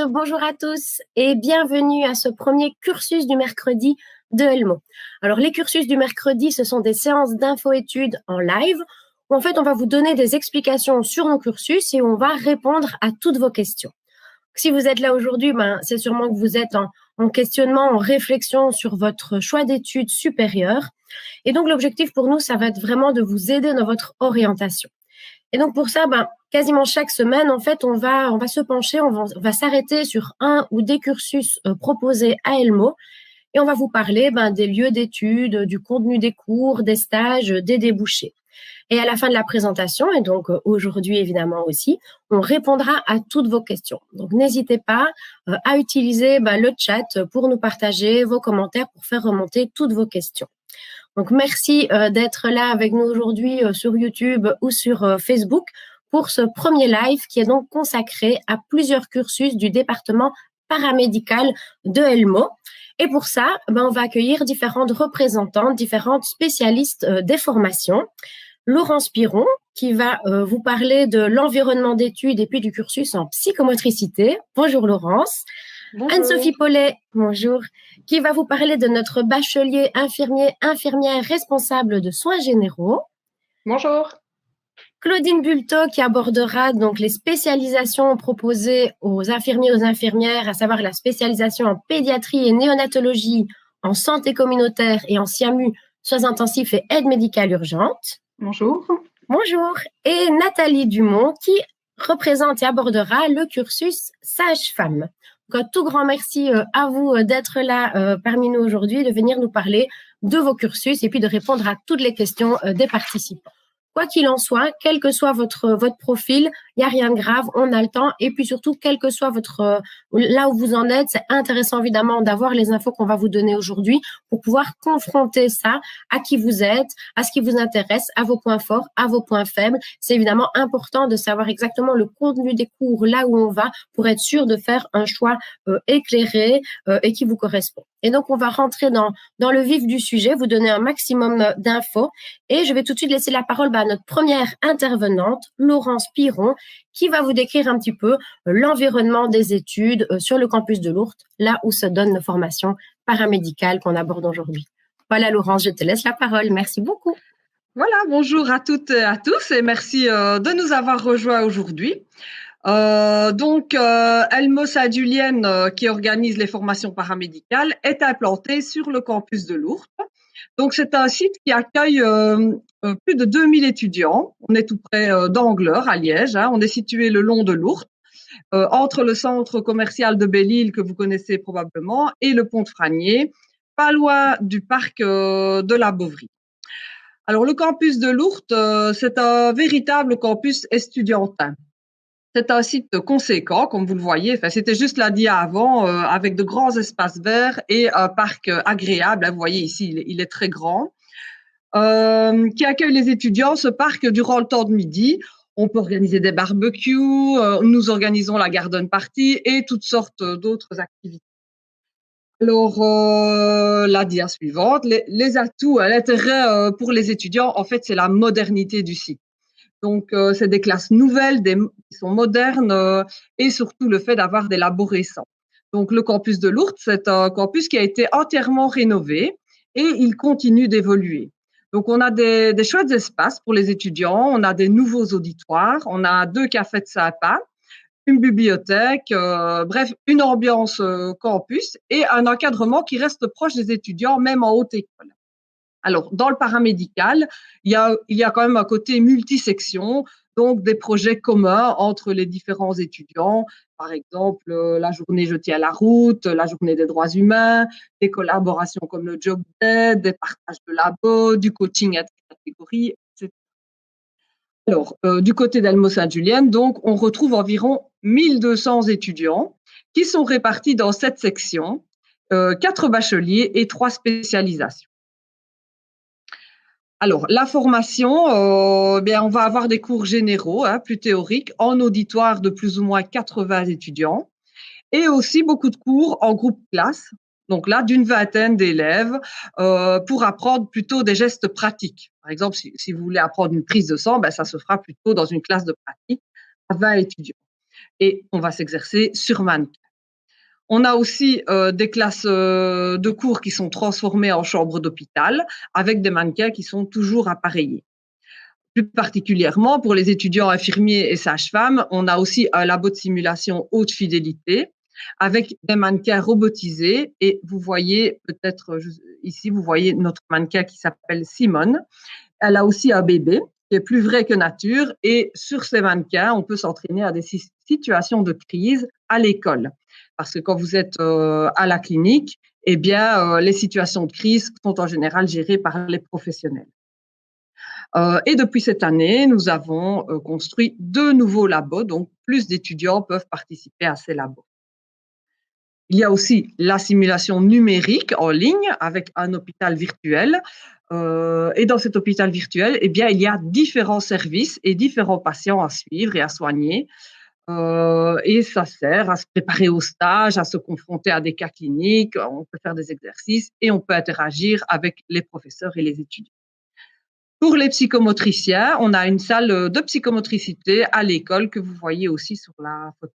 Bonjour à tous et bienvenue à ce premier cursus du mercredi de Elmo. Alors les cursus du mercredi, ce sont des séances d'info-études en live où en fait on va vous donner des explications sur nos cursus et on va répondre à toutes vos questions. Si vous êtes là aujourd'hui, c'est sûrement que vous êtes en questionnement, en réflexion sur votre choix d'études supérieures. Et donc l'objectif pour nous, ça va être vraiment de vous aider dans votre orientation. Et donc pour ça, quasiment chaque semaine, en fait, on va se pencher, on va s'arrêter sur un ou des cursus proposés à Elmo et on va vous parler des lieux d'études, du contenu des cours, des stages, des débouchés. Et à la fin de la présentation, et donc aujourd'hui évidemment aussi, on répondra à toutes vos questions. Donc n'hésitez pas à utiliser le chat pour nous partager vos commentaires, pour faire remonter toutes vos questions. Donc, merci d'être là avec nous aujourd'hui sur YouTube ou sur Facebook pour ce premier live qui est donc consacré à plusieurs cursus du département paramédical de Elmo. Et pour ça, on va accueillir différentes représentantes, différentes spécialistes des formations. Laurence Piron, qui va vous parler de l'environnement d'études et puis du cursus en psychomotricité. Bonjour Laurence. Bonjour. Anne-Sophie Paulet, bonjour, qui va vous parler de notre bachelier infirmière responsable de soins généraux. Bonjour. Claudine Bulto, qui abordera donc les spécialisations proposées aux infirmiers et aux infirmières, à savoir la spécialisation en pédiatrie et néonatologie, en santé communautaire et en SIAMU, soins intensifs et aide médicale urgente. Bonjour. Bonjour. Et Nathalie Dumont, qui représente et abordera le cursus sage-femme. Donc, un tout grand merci à vous d'être là parmi nous aujourd'hui, de venir nous parler de vos cursus et puis de répondre à toutes les questions des participants. Quoi qu'il en soit, quel que soit votre profil, il n'y a rien de grave, on a le temps. Et puis surtout, quel que soit là où vous en êtes, c'est intéressant évidemment d'avoir les infos qu'on va vous donner aujourd'hui pour pouvoir confronter ça à qui vous êtes, à ce qui vous intéresse, à vos points forts, à vos points faibles. C'est évidemment important de savoir exactement le contenu des cours, là où on va, pour être sûr de faire un choix éclairé et qui vous correspond. Et donc, on va rentrer dans le vif du sujet, vous donner un maximum d'infos. Et je vais tout de suite laisser la parole à notre première intervenante, Laurence Piron, qui va vous décrire un petit peu l'environnement des études sur le campus de Lourdes, là où se donnent nos formations paramédicales qu'on aborde aujourd'hui. Voilà, Laurence, je te laisse la parole. Merci beaucoup. Voilà, bonjour à toutes et à tous et merci de nous avoir rejoints aujourd'hui. Elmo Saint-Julien, qui organise les formations paramédicales, est implanté sur le campus de Lourdes. Donc, c'est un site qui accueille plus de 2000 étudiants. On est tout près d'Angleur, à Liège. On est situé le long de Lourdes, entre le centre commercial de Belle-Île, que vous connaissez probablement, et le pont de Franier, pas loin du parc de la Bovry. Alors, le campus de Lourdes, c'est un véritable campus estudiantin. C'est un site conséquent, comme vous le voyez. Enfin, c'était juste l'a dit avant, avec de grands espaces verts et un parc agréable. Vous voyez ici, il est très grand, qui accueille les étudiants. Ce parc durant le temps de midi. On peut organiser des barbecues. Nous organisons la garden party et toutes sortes d'autres activités. Alors, la dia suivante, les atouts, l'intérêt pour les étudiants, en fait, c'est la modernité du site. Donc, c'est des classes nouvelles, qui sont modernes et surtout le fait d'avoir des labos récents. Donc, le campus de Lourdes, c'est un campus qui a été entièrement rénové et il continue d'évoluer. Donc, on a des chouettes espaces pour les étudiants, on a des nouveaux auditoires, on a 2 cafés de sympa, une bibliothèque, bref, une ambiance campus et un encadrement qui reste proche des étudiants, même en haute école. Alors, dans le paramédical, il y a quand même un côté multisection, donc des projets communs entre les différents étudiants. Par exemple, la journée Je tiens la route, la journée des droits humains, des collaborations comme le Job Day, des partages de labos, du coaching intercatégorie, etc. Alors, du côté d'Elmo Saint-Julien, donc, on retrouve environ 1200 étudiants qui sont répartis dans 7 sections, 4 bacheliers et 3 spécialisations. Alors, la formation, on va avoir des cours généraux, plus théoriques, en auditoire de plus ou moins 80 étudiants, et aussi beaucoup de cours en groupe classe, donc là, d'une vingtaine d'élèves, pour apprendre plutôt des gestes pratiques. Par exemple, si vous voulez apprendre une prise de sang, ben, ça se fera plutôt dans une classe de pratique à 20 étudiants. Et on va s'exercer sur mannequin. On a aussi des classes de cours qui sont transformées en chambre d'hôpital avec des mannequins qui sont toujours appareillés. Plus particulièrement pour les étudiants infirmiers et sages-femmes, on a aussi un labo de simulation haute fidélité avec des mannequins robotisés. Et vous voyez peut-être ici, vous voyez notre mannequin qui s'appelle Simone. Elle a aussi un bébé qui est plus vrai que nature. Et sur ces mannequins, on peut s'entraîner à des situations de crise à l'école. Parce que quand vous êtes à la clinique, eh bien, les situations de crise sont en général gérées par les professionnels. Et depuis cette année, nous avons construit 2 nouveaux labos, donc plus d'étudiants peuvent participer à ces labos. Il y a aussi la simulation numérique en ligne avec un hôpital virtuel. Et dans cet hôpital virtuel, eh bien, il y a différents services et différents patients à suivre et à soigner. Et ça sert à se préparer au stage, à se confronter à des cas cliniques, on peut faire des exercices et on peut interagir avec les professeurs et les étudiants. Pour les psychomotriciens, on a une salle de psychomotricité à l'école que vous voyez aussi sur la photo.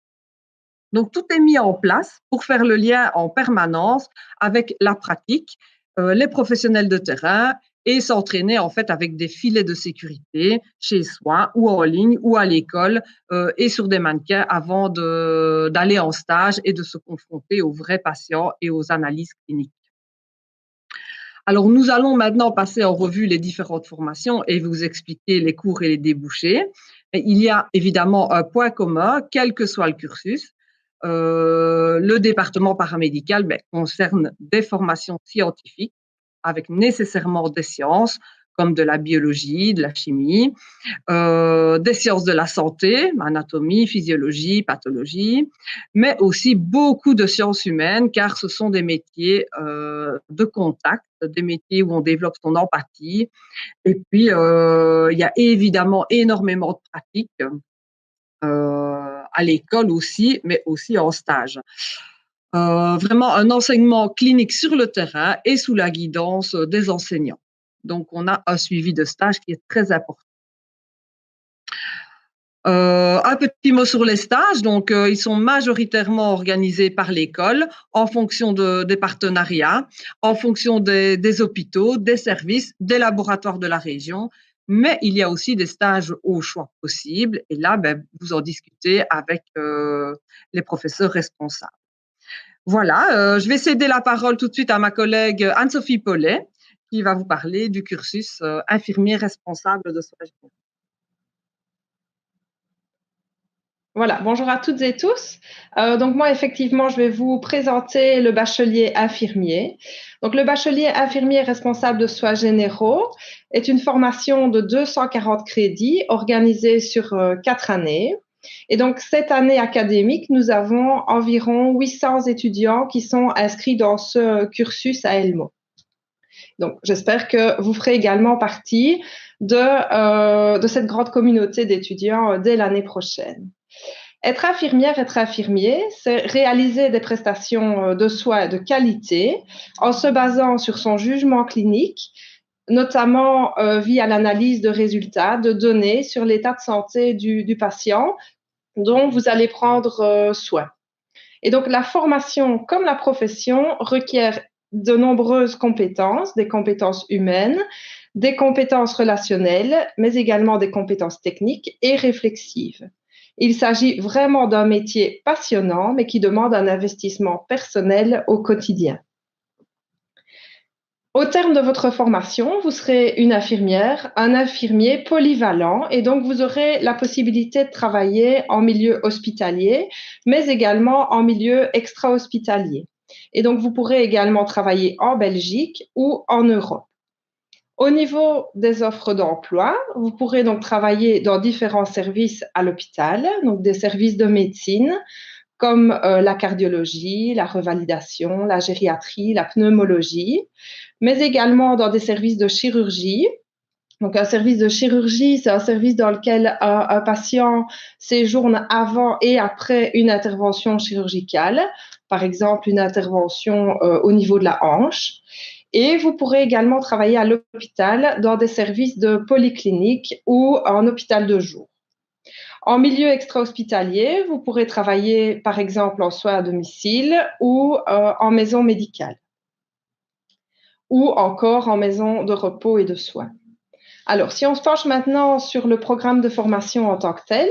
Donc tout est mis en place pour faire le lien en permanence avec la pratique, les professionnels de terrain et s'entraîner en fait avec des filets de sécurité chez soi ou en ligne ou à l'école et sur des mannequins avant d'aller en stage et de se confronter aux vrais patients et aux analyses cliniques. Alors, nous allons maintenant passer en revue les différentes formations et vous expliquer les cours et les débouchés. Il y a évidemment un point commun, quel que soit le cursus. Le département paramédical concerne des formations scientifiques avec nécessairement des sciences comme de la biologie, de la chimie, des sciences de la santé, anatomie, physiologie, pathologie, mais aussi beaucoup de sciences humaines, car ce sont des métiers de contact, des métiers où on développe son empathie. Et puis, il y a évidemment énormément de pratiques à l'école aussi, mais aussi en stage. Vraiment un enseignement clinique sur le terrain et sous la guidance des enseignants. Donc, on a un suivi de stage qui est très important. Un petit mot sur les stages. Donc, ils sont majoritairement organisés par l'école en fonction des partenariats, en fonction des hôpitaux, des services, des laboratoires de la région. Mais il y a aussi des stages au choix possibles. Et là, vous en discutez avec les professeurs responsables. Voilà, je vais céder la parole tout de suite à ma collègue Anne-Sophie Paulet, qui va vous parler du cursus infirmier responsable de soins généraux. Voilà, bonjour à toutes et tous. Donc moi, effectivement, je vais vous présenter le bachelier infirmier. Donc le bachelier infirmier responsable de soins généraux est une formation de 240 crédits organisée sur 4 années. Et donc cette année académique, nous avons environ 800 étudiants qui sont inscrits dans ce cursus à Elmo. Donc j'espère que vous ferez également partie de cette grande communauté d'étudiants dès l'année prochaine. Être infirmière, être infirmier, c'est réaliser des prestations de soins de qualité en se basant sur son jugement clinique, notamment via l'analyse de résultats, de données sur l'état de santé du patient dont vous allez prendre soin. Et donc la formation comme la profession requiert de nombreuses compétences, des compétences humaines, des compétences relationnelles, mais également des compétences techniques et réflexives. Il s'agit vraiment d'un métier passionnant, mais qui demande un investissement personnel au quotidien. Au terme de votre formation, vous serez une infirmière, un infirmier polyvalent et donc vous aurez la possibilité de travailler en milieu hospitalier, mais également en milieu extra-hospitalier. Et donc vous pourrez également travailler en Belgique ou en Europe. Au niveau des offres d'emploi, vous pourrez donc travailler dans différents services à l'hôpital, donc des services de médecine comme la cardiologie, la revalidation, la gériatrie, la pneumologie, mais également dans des services de chirurgie. Donc un service de chirurgie, c'est un service dans lequel un patient séjourne avant et après une intervention chirurgicale, par exemple une intervention au niveau de la hanche. Et vous pourrez également travailler à l'hôpital dans des services de polyclinique ou en hôpital de jour. En milieu extra-hospitalier, vous pourrez travailler par exemple en soins à domicile ou en maison médicale ou encore en maison de repos et de soins. Alors, si on se penche maintenant sur le programme de formation en tant que tel,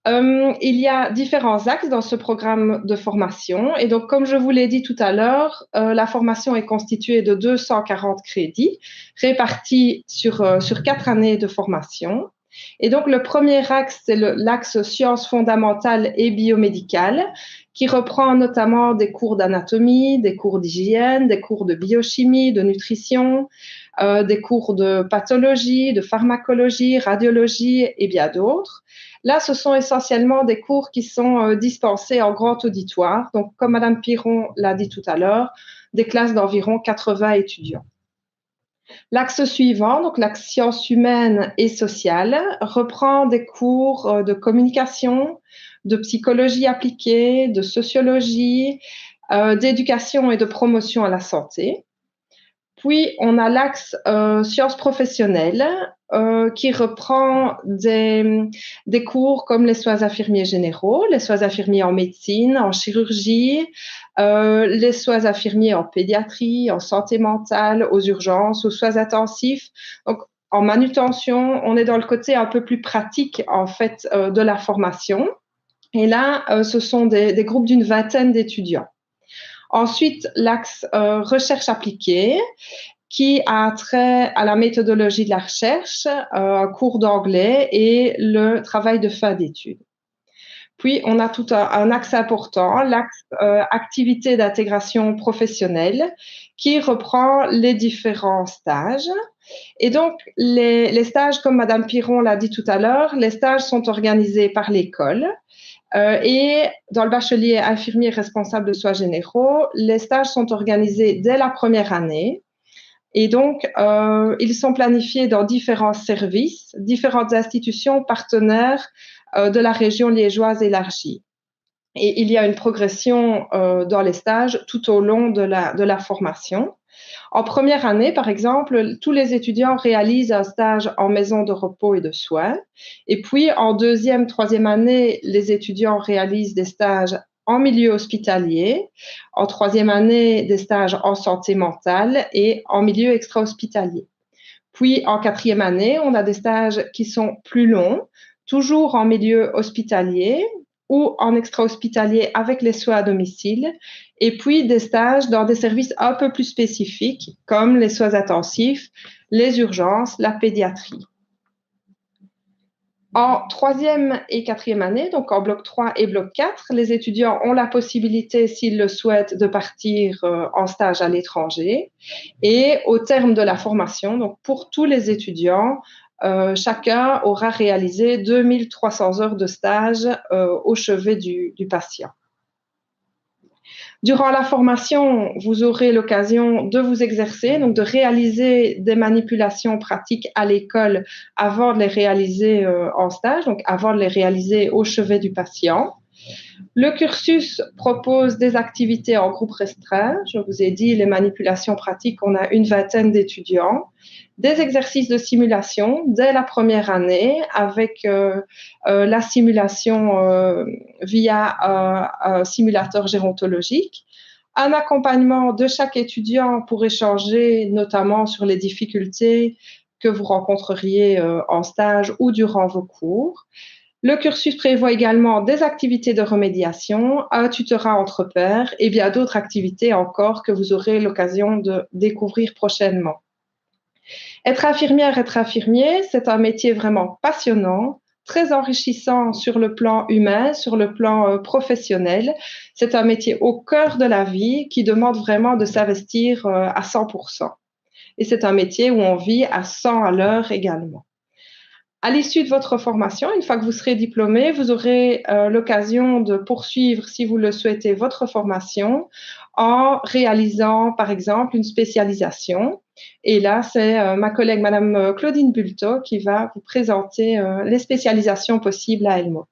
il y a différents axes dans ce programme de formation. Et donc, comme je vous l'ai dit tout à l'heure, la formation est constituée de 240 crédits répartis sur 4 années de formation. Et donc, le premier axe, c'est l'axe sciences fondamentales et biomédicales, qui reprend notamment des cours d'anatomie, des cours d'hygiène, des cours de biochimie, de nutrition, des cours de pathologie, de pharmacologie, radiologie et bien d'autres. Là, ce sont essentiellement des cours qui sont dispensés en grand auditoire. Donc, comme Madame Piron l'a dit tout à l'heure, des classes d'environ 80 étudiants. L'axe suivant, donc l'axe sciences humaines et sociales, reprend des cours de communication, de psychologie appliquée, de sociologie, d'éducation et de promotion à la santé. Puis, on a l'axe sciences professionnelles qui reprend des cours comme les soins infirmiers généraux, les soins infirmiers en médecine, en chirurgie, les soins infirmiers en pédiatrie, en santé mentale, aux urgences, aux soins intensifs. Donc, en manutention, on est dans le côté un peu plus pratique en fait de la formation. Et là, ce sont des groupes d'une vingtaine d'étudiants. Ensuite, l'axe recherche appliquée qui a trait à la méthodologie de la recherche, un cours d'anglais et le travail de fin d'études. Puis, on a tout un axe important, l'axe activité d'intégration professionnelle, qui reprend les différents stages. Et donc, les stages, comme Madame Piron l'a dit tout à l'heure, les stages sont organisés par l'école. Et dans le bachelier infirmier responsable de soins généraux, les stages sont organisés dès la première année. Et donc, ils sont planifiés dans différents services, différentes institutions partenaires de la région liégeoise élargie. Et il y a une progression dans les stages tout au long de la formation. En première année, par exemple, tous les étudiants réalisent un stage en maison de repos et de soins. Et puis, en deuxième, troisième année, les étudiants réalisent des stages en milieu hospitalier. En troisième année, des stages en santé mentale et en milieu extra-hospitalier. Puis, en quatrième année, on a des stages qui sont plus longs, toujours en milieu hospitalier ou en extra-hospitalier avec les soins à domicile, et puis des stages dans des services un peu plus spécifiques, comme les soins intensifs, les urgences, la pédiatrie. En troisième et quatrième année, donc en bloc 3 et bloc 4, les étudiants ont la possibilité, s'ils le souhaitent, de partir en stage à l'étranger. Et au terme de la formation, donc pour tous les étudiants, chacun aura réalisé 2300 heures de stage au chevet du patient. Durant la formation, vous aurez l'occasion de vous exercer, donc de réaliser des manipulations pratiques à l'école avant de les réaliser en stage, donc avant de les réaliser au chevet du patient. Le cursus propose des activités en groupe restreint. Je vous ai dit, les manipulations pratiques, on a une vingtaine d'étudiants. Des exercices de simulation dès la première année avec la simulation via un simulateur gérontologique. Un accompagnement de chaque étudiant pour échanger notamment sur les difficultés que vous rencontreriez en stage ou durant vos cours. Le cursus prévoit également des activités de remédiation, un tutorat entre pairs et bien d'autres activités encore que vous aurez l'occasion de découvrir prochainement. Être infirmière, être infirmier, c'est un métier vraiment passionnant, très enrichissant sur le plan humain, sur le plan professionnel. C'est un métier au cœur de la vie qui demande vraiment de s'investir à 100%. Et c'est un métier où on vit à 100 à l'heure également. À l'issue de votre formation, une fois que vous serez diplômé, vous aurez l'occasion de poursuivre, si vous le souhaitez, votre formation en réalisant, par exemple, une spécialisation. Et là, c'est ma collègue, Madame Claudine Bulto, qui va vous présenter les spécialisations possibles à Elmo.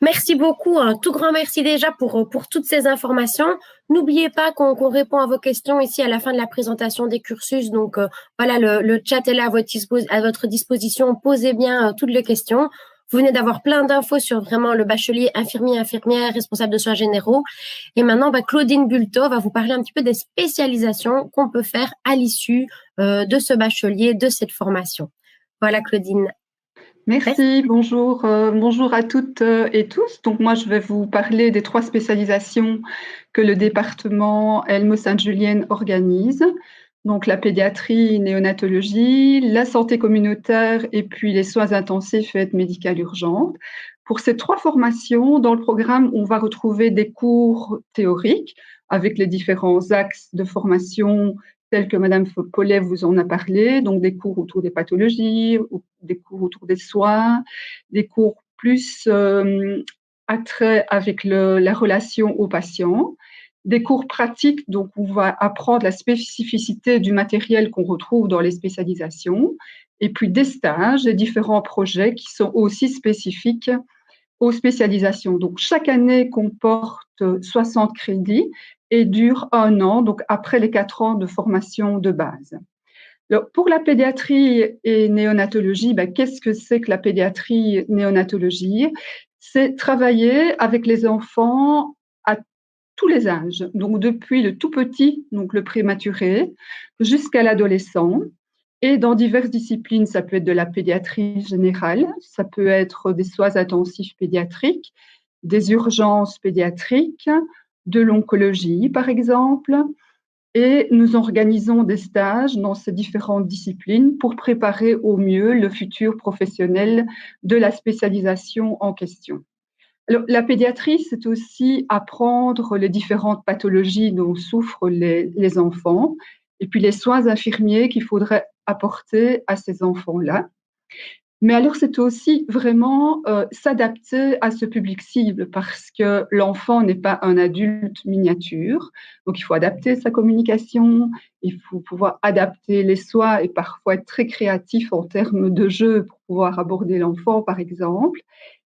Merci beaucoup, un tout grand merci déjà pour toutes ces informations. N'oubliez pas qu'on répond à vos questions ici à la fin de la présentation des cursus. Donc voilà, le chat est là à votre disposition. Posez bien toutes les questions. Vous venez d'avoir plein d'infos sur vraiment le bachelier infirmier, infirmière, responsable de soins généraux. Et maintenant, Claudine Bulto va vous parler un petit peu des spécialisations qu'on peut faire à l'issue de ce bachelier, de cette formation. Voilà, Claudine. Merci, bonjour, bonjour à toutes et tous. Donc moi, je vais vous parler des 3 spécialisations que le département Elmo-Sainte-Julienne organise. Donc la pédiatrie, néonatologie, la santé communautaire et puis les soins intensifs et aide médicale urgente. Pour ces 3 formations, dans le programme, on va retrouver des cours théoriques avec les différents axes de formation tels que Madame Paulet vous en a parlé, donc des cours autour des pathologies, des cours autour des soins, des cours plus attrait avec la relation au patient, des cours pratiques, donc on va apprendre la spécificité du matériel qu'on retrouve dans les spécialisations, et puis des stages et différents projets qui sont aussi spécifiques aux spécialisations. Donc, chaque année comporte 60 crédits et dure 1 an, donc après les 4 ans de formation de base. Alors, pour la pédiatrie et néonatologie, qu'est-ce que c'est que la pédiatrie néonatologie? C'est travailler avec les enfants à tous les âges, donc depuis le tout petit, donc le prématuré, jusqu'à l'adolescent. Et dans diverses disciplines, ça peut être de la pédiatrie générale, ça peut être des soins intensifs pédiatriques, des urgences pédiatriques, de l'oncologie par exemple. Et nous organisons des stages dans ces différentes disciplines pour préparer au mieux le futur professionnel de la spécialisation en question. Alors, la pédiatrie, c'est aussi apprendre les différentes pathologies dont souffrent les enfants et puis les soins infirmiers qu'il faudrait apporter à ces enfants-là. Mais alors, c'est aussi vraiment s'adapter à ce public cible parce que l'enfant n'est pas un adulte miniature. Donc, il faut adapter sa communication, il faut pouvoir adapter les soins et parfois être très créatif en termes de jeu pour pouvoir aborder l'enfant, par exemple.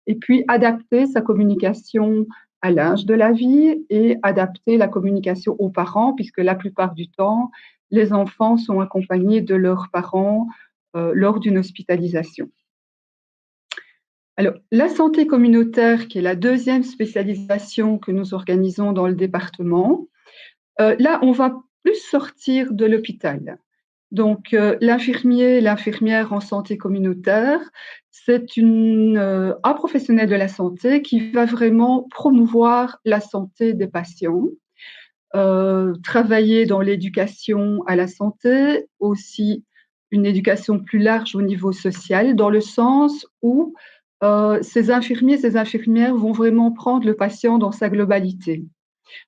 Et puis, adapter sa communication à l'âge de la vie et adapter la communication aux parents, puisque la plupart du temps, les enfants sont accompagnés de leurs parents lors d'une hospitalisation. Alors, la santé communautaire, qui est la 2e spécialisation que nous organisons dans le département, là, on va plus sortir de l'hôpital. Donc, l'infirmier, l'infirmière en santé communautaire, c'est un professionnel de la santé qui va vraiment promouvoir la santé des patients, travailler dans l'éducation à la santé, aussi une éducation plus large au niveau social, dans le sens où ces infirmiers, ces infirmières vont vraiment prendre le patient dans sa globalité.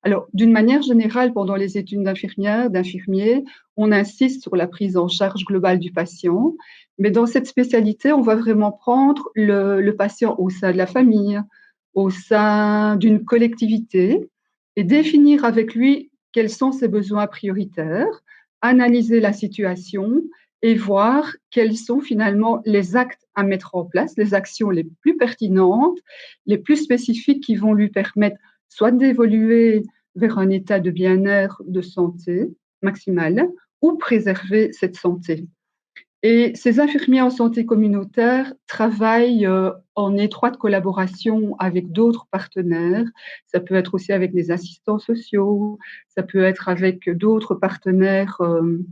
Alors, d'une manière générale, pendant les études d'infirmière, d'infirmier, on insiste sur la prise en charge globale du patient, mais dans cette spécialité, on va vraiment prendre le patient au sein de la famille, au sein d'une collectivité, et définir avec lui quels sont ses besoins prioritaires, analyser la situation et voir quels sont finalement les actes à mettre en place, les actions les plus pertinentes, les plus spécifiques qui vont lui permettre soit d'évoluer vers un état de bien-être, de santé maximale, ou préserver cette santé. Et ces infirmiers en santé communautaire travaillent en étroite collaboration avec d'autres partenaires. Ça peut être aussi avec des assistants sociaux, ça peut être avec d'autres partenaires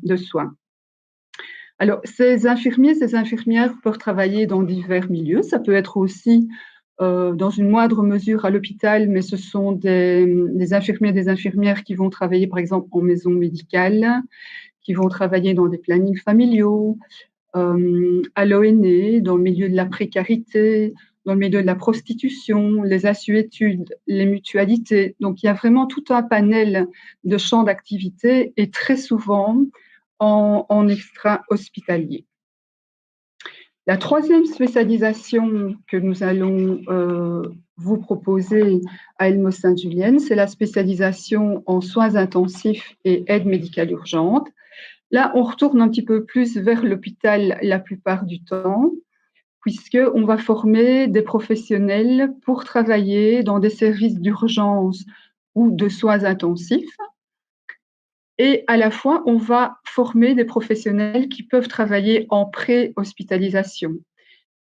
de soins. Alors, ces infirmiers, ces infirmières peuvent travailler dans divers milieux. Ça peut être aussi dans une moindre mesure à l'hôpital, mais ce sont des infirmiers et des infirmières qui vont travailler, par exemple, en maison médicale, qui vont travailler dans des plannings familiaux, à l'ONE, dans le milieu de la précarité, dans le milieu de la prostitution, les assuétudes, les mutualités. Donc, il y a vraiment tout un panel de champs d'activité et très souvent en extra-hospitalier. La 3e spécialisation que nous allons vous proposer à Elmo-Sainte-Julienne, c'est la spécialisation en soins intensifs et aide médicale urgente. Là, on retourne un petit peu plus vers l'hôpital la plupart du temps. puisqu'on va former des professionnels pour travailler dans des services d'urgence ou de soins intensifs. Et à la fois, on va former des professionnels qui peuvent travailler en pré-hospitalisation.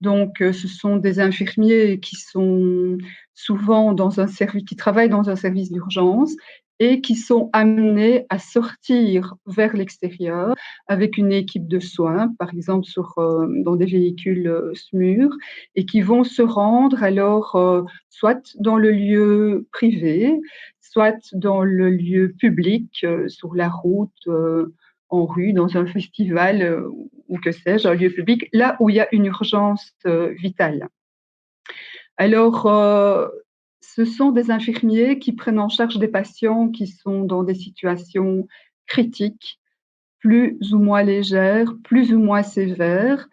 Donc, ce sont des infirmiers qui sont souvent qui travaillent dans un service d'urgence et qui sont amenés à sortir vers l'extérieur avec une équipe de soins, par exemple dans des véhicules SMUR, et qui vont se rendre alors soit dans le lieu privé, soit dans le lieu public, sur la route, en rue, dans un festival ou que sais-je, un lieu public, là où il y a une urgence vitale. Alors, ce sont des infirmiers qui prennent en charge des patients qui sont dans des situations critiques, plus ou moins légères, plus ou moins sévères,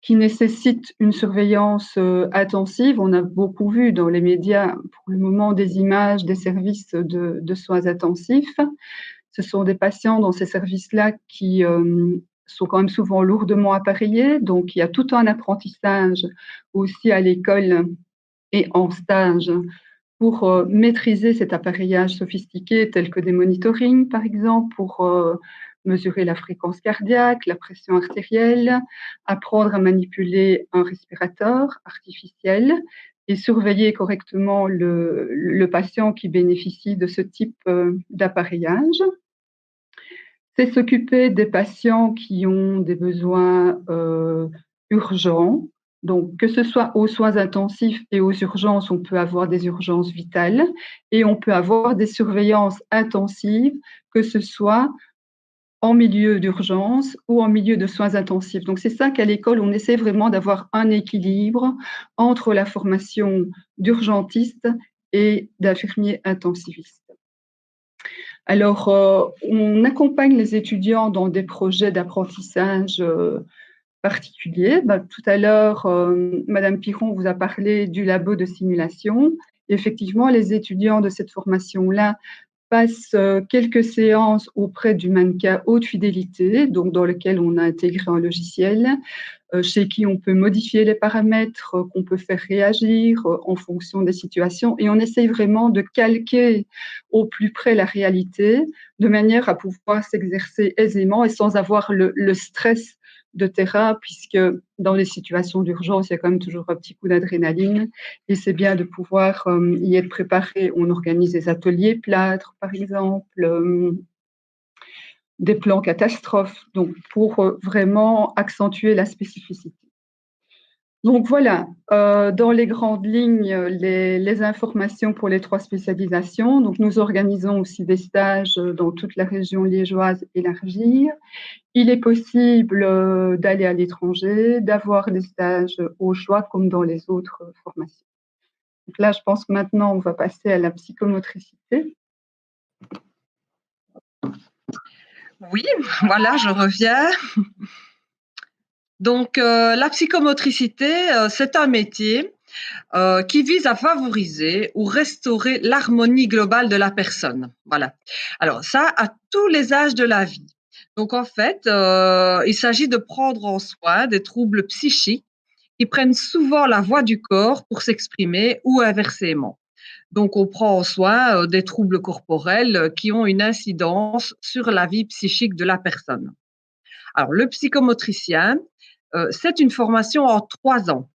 qui nécessitent une surveillance intensive. On a beaucoup vu dans les médias, pour le moment, des images des services de soins intensifs. Ce sont des patients dans ces services-là qui sont quand même souvent lourdement appareillés. Donc, il y a tout un apprentissage aussi à l'école et en stage pour maîtriser cet appareillage sophistiqué tel que des monitorings, par exemple, pour mesurer la fréquence cardiaque, la pression artérielle, apprendre à manipuler un respirateur artificiel et surveiller correctement le patient qui bénéficie de ce type d'appareillage. C'est s'occuper des patients qui ont des besoins urgents. Donc, que ce soit aux soins intensifs et aux urgences, on peut avoir des urgences vitales et on peut avoir des surveillances intensives, que ce soit en milieu d'urgence ou en milieu de soins intensifs. Donc, c'est ça qu'à l'école, on essaie vraiment d'avoir un équilibre entre la formation d'urgentiste et d'infirmier intensiviste. Alors, on accompagne les étudiants dans des projets d'apprentissage particuliers. Tout à l'heure, Madame Piron vous a parlé du labo de simulation. Effectivement, les étudiants de cette formation-là passent quelques séances auprès du mannequin haute fidélité, donc dans lequel on a intégré un logiciel, chez qui on peut modifier les paramètres, qu'on peut faire réagir en fonction des situations. Et on essaye vraiment de calquer au plus près la réalité, de manière à pouvoir s'exercer aisément et sans avoir le stress de terrain, puisque dans les situations d'urgence, il y a quand même toujours un petit coup d'adrénaline. Et c'est bien de pouvoir y être préparé. On organise des ateliers plâtre, par exemple, des plans catastrophes, donc pour vraiment accentuer la spécificité. Donc voilà, dans les grandes lignes, les informations pour les 3 spécialisations. Donc nous organisons aussi des stages dans toute la région liégeoise élargie. Il est possible d'aller à l'étranger, d'avoir des stages au choix comme dans les autres formations. Donc là, je pense que maintenant, on va passer à la psychomotricité. Oui, voilà, je reviens. Donc, la psychomotricité, c'est un métier qui vise à favoriser ou restaurer l'harmonie globale de la personne. Voilà. Alors, ça, à tous les âges de la vie. Donc, en fait, il s'agit de prendre en soin des troubles psychiques qui prennent souvent la voix du corps pour s'exprimer ou inversement. Donc, on prend en soin des troubles corporels qui ont une incidence sur la vie psychique de la personne. Alors, le psychomotricien, c'est une formation en 3 ans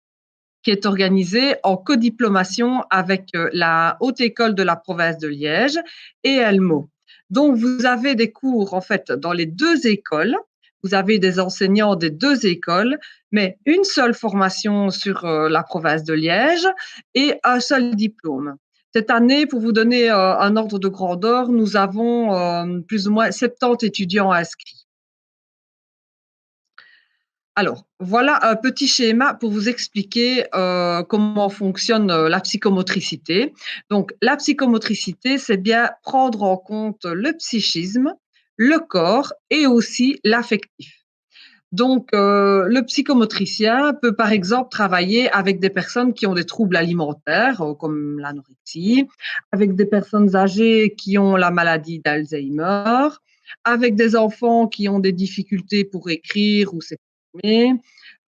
qui est organisée en codiplomation avec la Haute École de la province de Liège et ELMO. Donc, vous avez des cours, en fait, dans les 2 écoles. Vous avez des enseignants des 2 écoles, mais une seule formation sur la province de Liège et un seul diplôme. Cette année, pour vous donner un ordre de grandeur, nous avons plus ou moins 70 étudiants inscrits. Alors, voilà un petit schéma pour vous expliquer comment fonctionne la psychomotricité. Donc, la psychomotricité, c'est bien prendre en compte le psychisme, le corps et aussi l'affectif. Donc, le psychomotricien peut par exemple travailler avec des personnes qui ont des troubles alimentaires, comme l'anorexie, avec des personnes âgées qui ont la maladie d'Alzheimer, avec des enfants qui ont des difficultés pour écrire ou s'exprimer,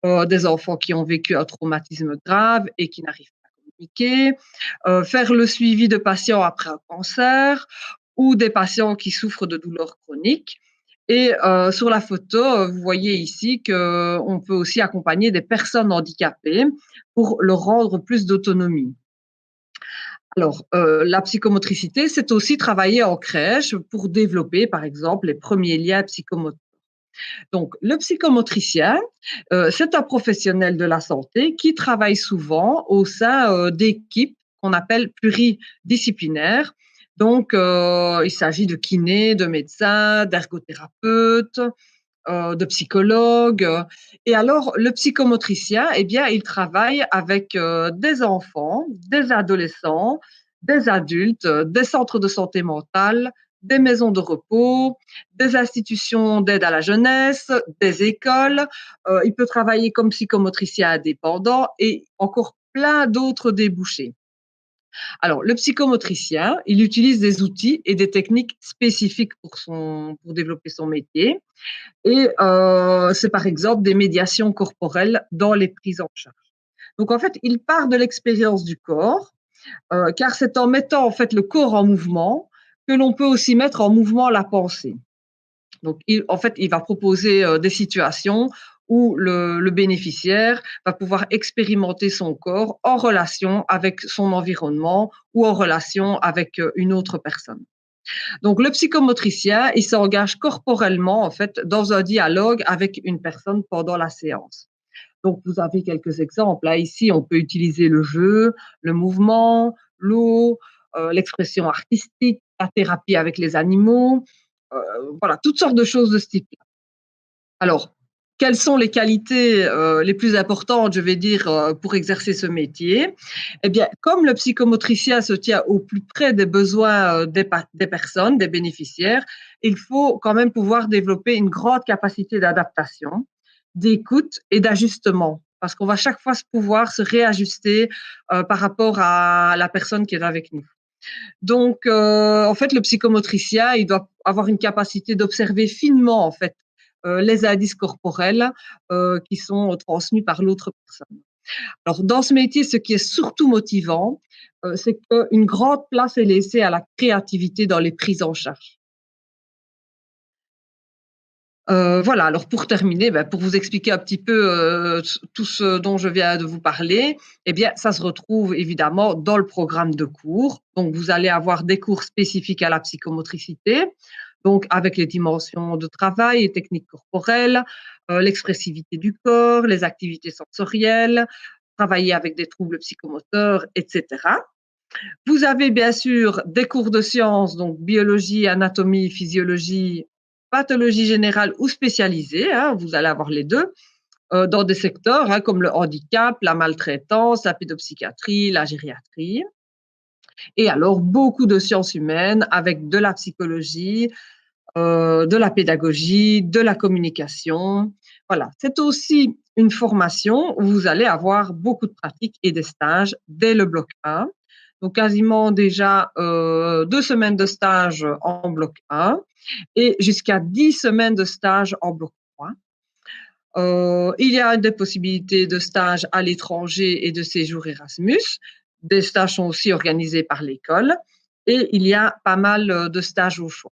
des enfants qui ont vécu un traumatisme grave et qui n'arrivent pas à communiquer, faire le suivi de patients après un cancer ou des patients qui souffrent de douleurs chroniques. Et sur la photo, vous voyez ici qu'on peut aussi accompagner des personnes handicapées pour leur rendre plus d'autonomie. Alors, la psychomotricité, c'est aussi travailler en crèche pour développer, par exemple, les premiers liens psychomoteurs. Donc, le psychomotricien, c'est un professionnel de la santé qui travaille souvent au sein d'équipes qu'on appelle pluridisciplinaires. Donc, il s'agit de kinés, de médecins, d'ergothérapeutes, de psychologues. Et alors, le psychomotricien, eh bien, il travaille avec des enfants, des adolescents, des adultes, des centres de santé mentale, des maisons de repos, des institutions d'aide à la jeunesse, des écoles. Il peut travailler comme psychomotricien indépendant et encore plein d'autres débouchés. Alors, le psychomotricien, il utilise des outils et des techniques spécifiques pour développer son métier. Et c'est par exemple des médiations corporelles dans les prises en charge. Donc en fait, il part de l'expérience du corps, car c'est en mettant en fait le corps en mouvement que l'on peut aussi mettre en mouvement la pensée. Donc en fait, il va proposer des situations où le bénéficiaire va pouvoir expérimenter son corps en relation avec son environnement ou en relation avec une autre personne. Donc, le psychomotricien, il s'engage corporellement, en fait, dans un dialogue avec une personne pendant la séance. Donc, vous avez quelques exemples. Là, ici, on peut utiliser le jeu, le mouvement, l'eau, l'expression artistique, la thérapie avec les animaux, voilà, toutes sortes de choses de ce type-là. Alors, quelles sont les qualités les plus importantes, je vais dire, pour exercer ce métier? Eh bien, comme le psychomotricien se tient au plus près des besoins des personnes, des bénéficiaires, il faut quand même pouvoir développer une grande capacité d'adaptation, d'écoute et d'ajustement, parce qu'on va chaque fois pouvoir se réajuster par rapport à la personne qui est avec nous. Donc, en fait, le psychomotricien, il doit avoir une capacité d'observer finement, en fait, les indices corporels qui sont transmis par l'autre personne. Alors, dans ce métier, ce qui est surtout motivant, c'est qu'une grande place est laissée à la créativité dans les prises en charge. Voilà, alors pour terminer, pour vous expliquer un petit peu tout ce dont je viens de vous parler, eh bien, ça se retrouve évidemment dans le programme de cours. Donc, vous allez avoir des cours spécifiques à la psychomotricité, donc avec les dimensions de travail et techniques corporelles, l'expressivité du corps, les activités sensorielles, travailler avec des troubles psychomoteurs, etc. Vous avez bien sûr des cours de sciences, donc biologie, anatomie, physiologie, pathologie générale ou spécialisée, hein, vous allez avoir les deux, dans des secteurs comme le handicap, la maltraitance, la pédopsychiatrie, la gériatrie. Et alors, beaucoup de sciences humaines avec de la psychologie, de la pédagogie, de la communication. Voilà, c'est aussi une formation où vous allez avoir beaucoup de pratiques et des stages dès le bloc 1. Donc, quasiment déjà 2 semaines de stage en bloc 1 et jusqu'à 10 semaines de stage en bloc 3. Il y a des possibilités de stage à l'étranger et de séjour Erasmus. Des stages sont aussi organisés par l'école et il y a pas mal de stages au choix.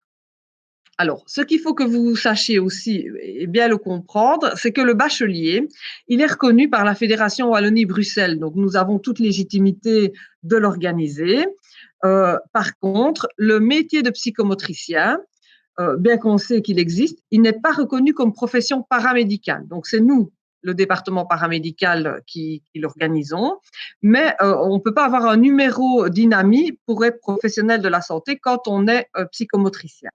Alors, ce qu'il faut que vous sachiez aussi et bien le comprendre, c'est que le bachelier, il est reconnu par la Fédération Wallonie-Bruxelles. Donc, nous avons toute légitimité de l'organiser. Par contre, le métier de psychomotricien, bien qu'on sait qu'il existe, il n'est pas reconnu comme profession paramédicale. Donc, c'est nous, le département paramédical, qui l'organisons. Mais on ne peut pas avoir un numéro d'INAMI pour être professionnel de la santé quand on est psychomotricien.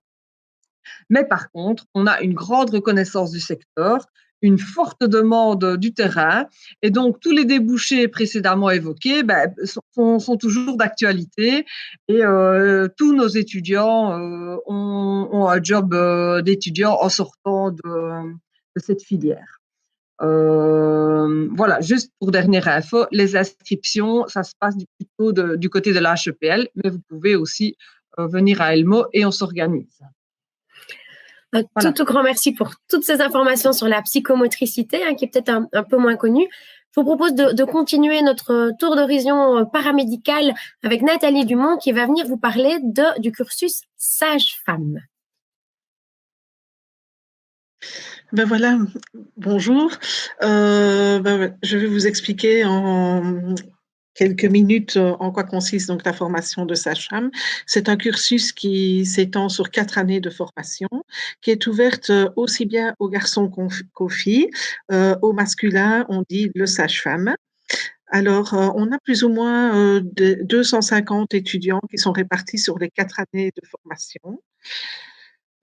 Mais par contre, on a une grande reconnaissance du secteur, une forte demande du terrain, et donc tous les débouchés précédemment évoqués sont toujours d'actualité, et tous nos étudiants ont un job d'étudiant en sortant de cette filière. Voilà, juste pour dernière info, les inscriptions, ça se passe plutôt du côté de l'HEPL, mais vous pouvez aussi venir à Elmo et on s'organise. Voilà. Tout grand merci pour toutes ces informations sur la psychomotricité, qui est peut-être un peu moins connue. Je vous propose de continuer notre tour d'horizon paramédical avec Nathalie Dumont qui va venir vous parler du cursus sage-femme. Ben voilà, bonjour. Je vais vous expliquer en quelques minutes en quoi consiste donc la formation de sage-femme. C'est un cursus qui s'étend sur 4 années de formation, qui est ouverte aussi bien aux garçons qu'aux filles. Au masculin, on dit le sage-femme. Alors, on a plus ou moins 250 étudiants qui sont répartis sur les 4 années de formation.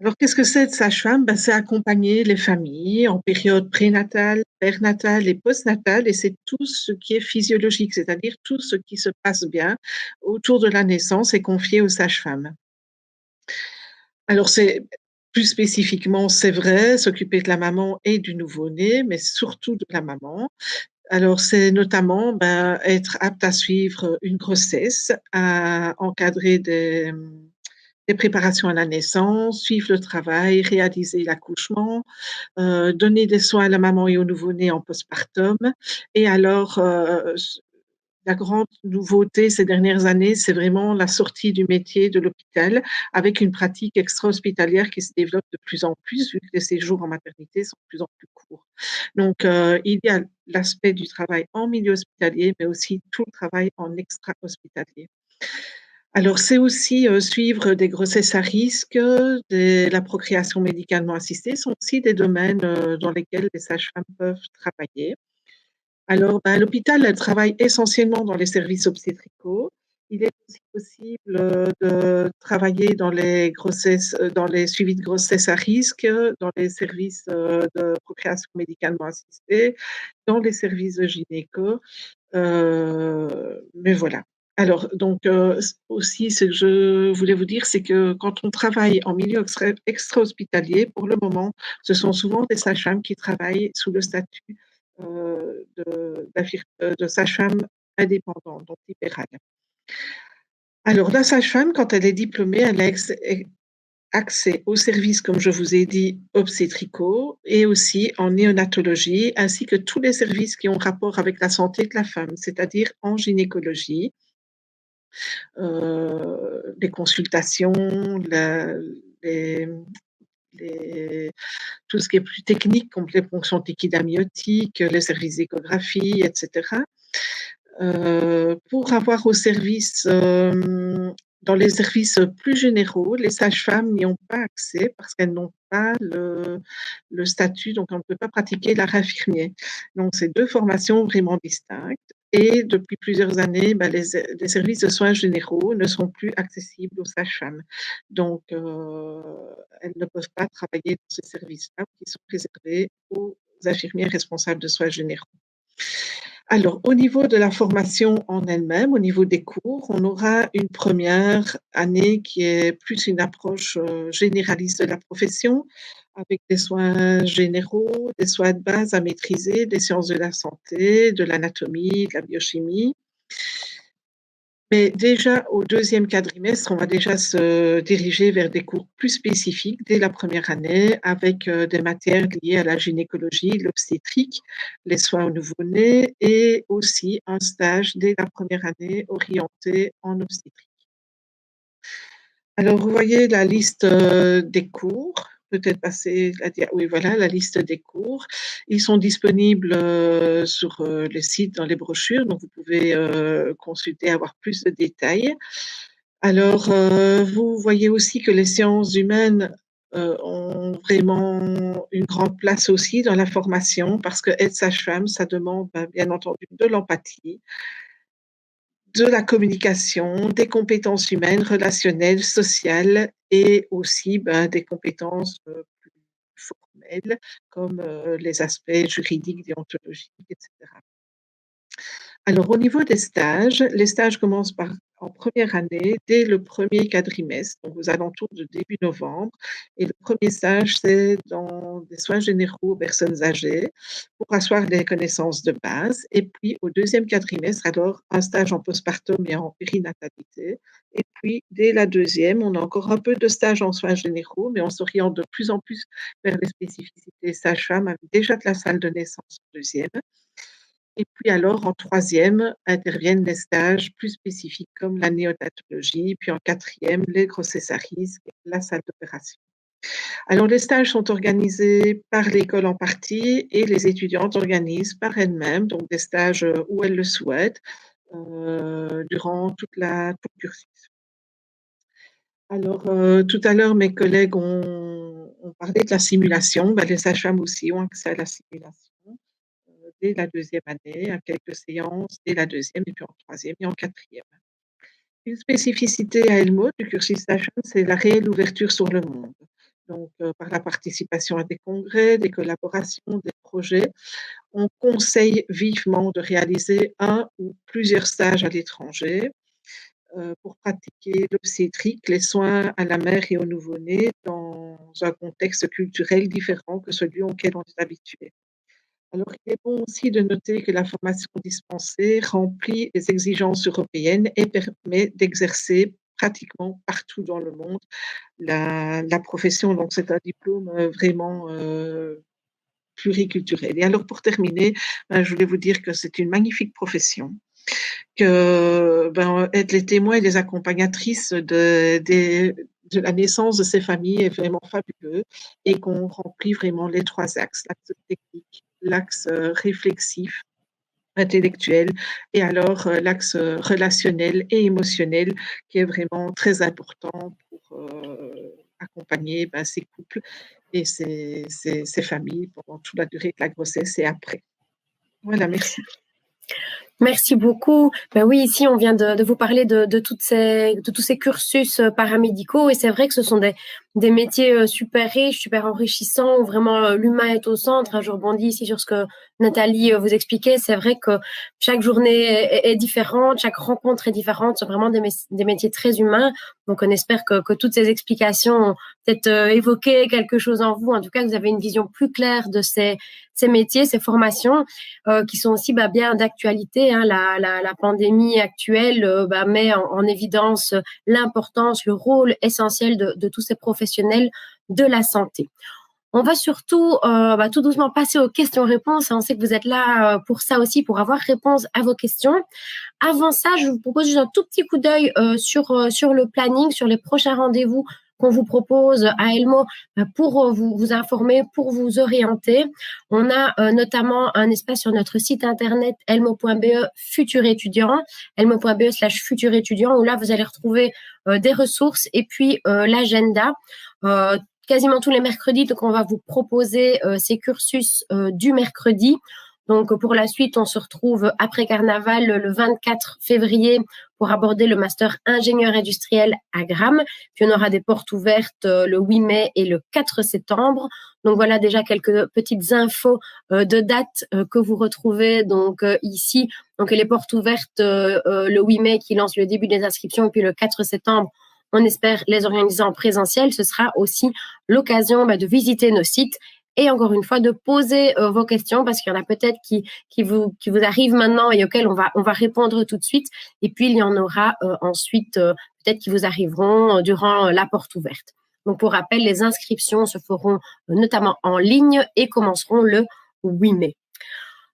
Alors, qu'est-ce que c'est de sage-femme? Ben, c'est accompagner les familles en période prénatale, pernatale et postnatale, et c'est tout ce qui est physiologique, c'est-à-dire tout ce qui se passe bien autour de la naissance est confié aux sages-femmes. Alors, c'est plus spécifiquement, c'est vrai, s'occuper de la maman et du nouveau-né, mais surtout de la maman. Alors, c'est notamment être apte à suivre une grossesse, à encadrer des préparations à la naissance, suivre le travail, réaliser l'accouchement, donner des soins à la maman et au nouveau-né en postpartum. Et alors, la grande nouveauté ces dernières années, c'est vraiment la sortie du métier de l'hôpital avec une pratique extra-hospitalière qui se développe de plus en plus, vu que les séjours en maternité sont de plus en plus courts. Donc, il y a l'aspect du travail en milieu hospitalier, mais aussi tout le travail en extra-hospitalier. Alors, c'est aussi suivre des grossesses à risque, la procréation médicalement assistée sont aussi des domaines dans lesquels les sages-femmes peuvent travailler. Alors, l'hôpital, elle travaille essentiellement dans les services obstétricaux. Il est aussi possible de travailler dans les grossesses, dans les suivis de grossesse à risque, dans les services de procréation médicalement assistée, dans les services de gynéco. Mais voilà. Alors, donc, aussi, ce que je voulais vous dire, c'est que quand on travaille en milieu extra-hospitalier, pour le moment, ce sont souvent des sages-femmes qui travaillent sous le statut de sage-femme indépendante, donc libérale. Alors, la sage-femme, quand elle est diplômée, elle a accès aux services, comme je vous ai dit, obstétricaux et aussi en néonatologie, ainsi que tous les services qui ont rapport avec la santé de la femme, c'est-à-dire en gynécologie, les consultations, les, tout ce qui est plus technique, comme les ponctions liquides amniotiques, les services d'échographie, etc. Pour avoir au service, dans les services plus généraux, les sages-femmes n'y ont pas accès parce qu'elles n'ont pas le statut, donc on ne peut pas pratiquer l'art infirmier. Donc, c'est 2 formations vraiment distinctes et depuis plusieurs années, les services de soins généraux ne sont plus accessibles aux sages-femmes. Donc, elles ne peuvent pas travailler dans ces services-là qui sont réservés aux infirmières responsables de soins généraux. Alors, au niveau de la formation en elle-même, au niveau des cours, on aura une première année qui est plus une approche généraliste de la profession, avec des soins généraux, des soins de base à maîtriser, des sciences de la santé, de l'anatomie, de la biochimie. Mais déjà, au 2e quadrimestre, on va déjà se diriger vers des cours plus spécifiques dès la première année avec des matières liées à la gynécologie, l'obstétrique, les soins au nouveau-né et aussi un stage dès la première année orienté en obstétrique. Alors, vous voyez la liste des cours. Peut-être passer oui, voilà la liste des cours. Ils sont disponibles sur le site, dans les brochures, donc vous pouvez consulter, avoir plus de détails. Alors, vous voyez aussi que les sciences humaines ont vraiment une grande place aussi dans la formation parce que être sage-femme, ça demande bien entendu de l'empathie, de la communication, des compétences humaines, relationnelles, sociales et aussi des compétences plus formelles comme les aspects juridiques, déontologiques, etc. Alors, au niveau des stages, les stages commencent en première année, dès le premier quadrimestre, donc aux alentours de début novembre. Et le premier stage, c'est dans des soins généraux aux personnes âgées pour asseoir des connaissances de base. Et puis, au deuxième quadrimestre, alors, un stage en postpartum et en périnatalité. Et puis, dès la deuxième, on a encore un peu de stage en soins généraux, mais on s'oriente de plus en plus vers les spécificités sage-femme, avec déjà de la salle de naissance en deuxième. Et puis alors, en troisième, interviennent les stages plus spécifiques comme la néonatologie, puis en quatrième, les grossesses à risque, la salle d'opération. Alors, les stages sont organisés par l'école en partie et les étudiantes organisent par elles-mêmes, donc des stages où elles le souhaitent, durant tout le cursus. Alors, tout à l'heure, mes collègues ont parlé de la simulation. Ben, les sages-femmes aussi ont accès à la simulation dès la deuxième année, à quelques séances dès la deuxième, et puis en troisième et en quatrième. Une spécificité à Elmo du cursus sage-femme, c'est la réelle ouverture sur le monde. Donc, par la participation à des congrès, des collaborations, des projets, on conseille vivement de réaliser un ou plusieurs stages à l'étranger pour pratiquer l'obstétrique, les soins à la mère et au nouveau-né dans un contexte culturel différent que celui auquel on est habitué. Alors, il est bon aussi de noter que la formation dispensée remplit les exigences européennes et permet d'exercer pratiquement partout dans le monde la profession. Donc, c'est un diplôme vraiment pluriculturel. Et alors, pour terminer, je voulais vous dire que c'est une magnifique profession, que être les témoins et les accompagnatrices de la naissance de ces familles est vraiment fabuleux et qu'on remplit vraiment les trois axes, l'axe technique, l'axe réflexif, intellectuel et alors l'axe relationnel et émotionnel qui est vraiment très important pour accompagner ces couples et ces familles pendant toute la durée de la grossesse et après. Voilà, merci. Merci beaucoup. Ben oui, ici, on vient de vous parler de tous ces cursus paramédicaux et c'est vrai que ce sont des métiers super riches, super enrichissants, où vraiment l'humain est au centre. Je rebondis ici sur ce que Nathalie vous expliquait. C'est vrai que chaque journée est différente, chaque rencontre est différente. Ce sont vraiment des métiers très humains. Donc, on espère que toutes ces explications ont peut-être évoqué quelque chose en vous. En tout cas, vous avez une vision plus claire de ces métiers, ces formations qui sont aussi bien d'actualité. Hein. La pandémie actuelle met en évidence l'importance, le rôle essentiel de tous ces professionnels de la santé. On va surtout tout doucement passer aux questions-réponses. On sait que vous êtes là pour ça aussi, pour avoir réponse à vos questions. Avant ça, je vous propose juste un tout petit coup d'œil sur le planning, sur les prochains rendez-vous qu'on vous propose à Elmo pour vous informer, pour vous orienter. On a notamment un espace sur notre site internet elmo.be futur étudiant, elmo.be/futur étudiant, où là, vous allez retrouver des ressources et puis l'agenda. Quasiment tous les mercredis, donc on va vous proposer ces cursus du mercredi. Donc, pour la suite, on se retrouve après Carnaval le 24 février pour aborder le master ingénieur industriel à Gramme. Puis, on aura des portes ouvertes le 8 mai et le 4 septembre. Donc, voilà déjà quelques petites infos de dates que vous retrouvez donc ici. Donc, les portes ouvertes le 8 mai qui lance le début des inscriptions et puis le 4 septembre, on espère les organiser en présentiel. Ce sera aussi l'occasion de visiter nos sites et encore une fois de poser vos questions parce qu'il y en a peut-être qui vous arrivent maintenant et auxquelles on va répondre tout de suite. Et puis il y en aura ensuite peut-être qui vous arriveront durant la porte ouverte. Donc pour rappel, les inscriptions se feront notamment en ligne et commenceront le 8 mai.